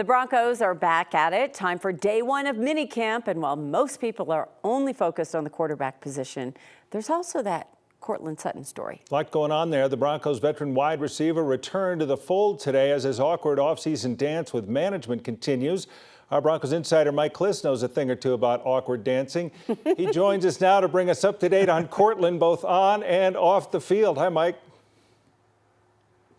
The Broncos are back at it. Time for day one of minicamp. And while most people are only focused on the quarterback position, there's also that Courtland Sutton story. A lot going on there. The Broncos veteran wide receiver returned to the fold today as his awkward offseason dance with management continues. Our Broncos insider Mike Kliss knows a thing or two about awkward dancing. He joins us now to bring us up to date on Courtland, both on and off the field. Hi, Mike.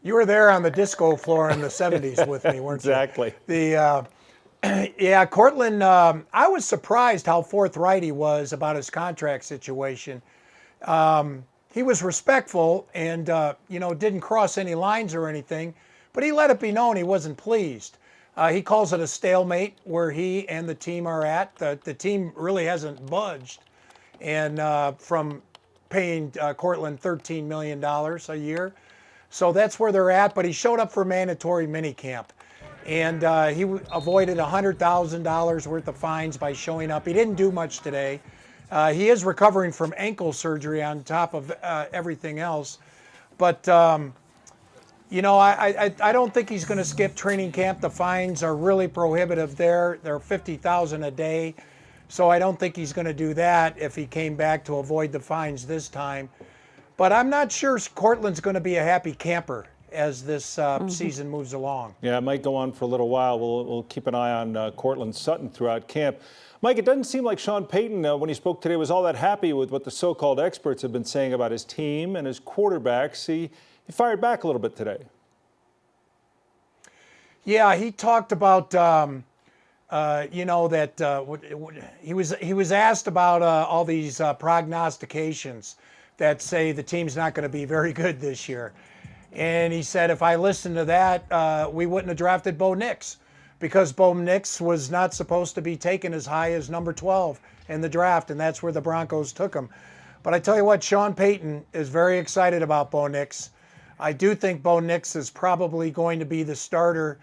You were there on the disco floor in the 70s with me, weren't you? Exactly. Yeah, Courtland, I was surprised how forthright he was about his contract situation. He was respectful and, didn't cross any lines or anything, but he let it be known he wasn't pleased. He calls it a stalemate where he and the team are at. The team really hasn't budged and from paying Courtland $13 million a year. So that's where they're at, but he showed up for mandatory minicamp. And he avoided $100,000 worth of fines by showing up. He didn't do much today. He is recovering from ankle surgery on top of everything else. But, I don't think he's going to skip training camp. The fines are really prohibitive there. They're $50,000 a day. So I don't think he's going to do that if he came back to avoid the fines this time. But I'm not sure Courtland's going to be a happy camper as this season moves along. Yeah, it might go on for a little while. We'll keep an eye on Courtland Sutton throughout camp. Mike, it doesn't seem like Sean Payton, when he spoke today, was all that happy with what the so-called experts have been saying about his team and his quarterbacks. He fired back a little bit today. Yeah, he talked about, he was asked about all these prognostications that say the team's not going to be very good this year. And he said, if I listened to that, we wouldn't have drafted Bo Nix, because Bo Nix was not supposed to be taken as high as number 12 in the draft, and that's where the Broncos took him. But I tell you what, Sean Payton is very excited about Bo Nix. I do think Bo Nix is probably going to be the starter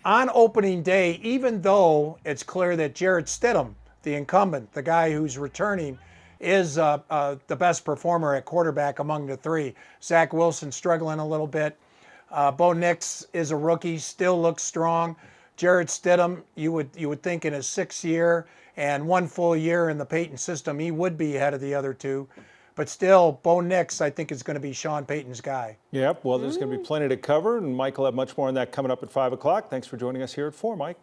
on opening day, even though it's clear that Jarrett Stidham, the incumbent, the guy who's returning, is the best performer at quarterback among the three. Zach Wilson struggling a little bit. Bo Nix is a rookie, still looks strong. Jarrett Stidham, you would think in his 6th year and 1 full year in the Payton system, he would be ahead of the other two. But still, Bo Nix, I think, is going to be Sean Payton's guy. Yep, well, there's going to be plenty to cover, and Mike will have much more on that coming up at 5 o'clock. Thanks for joining us here at 4, Mike.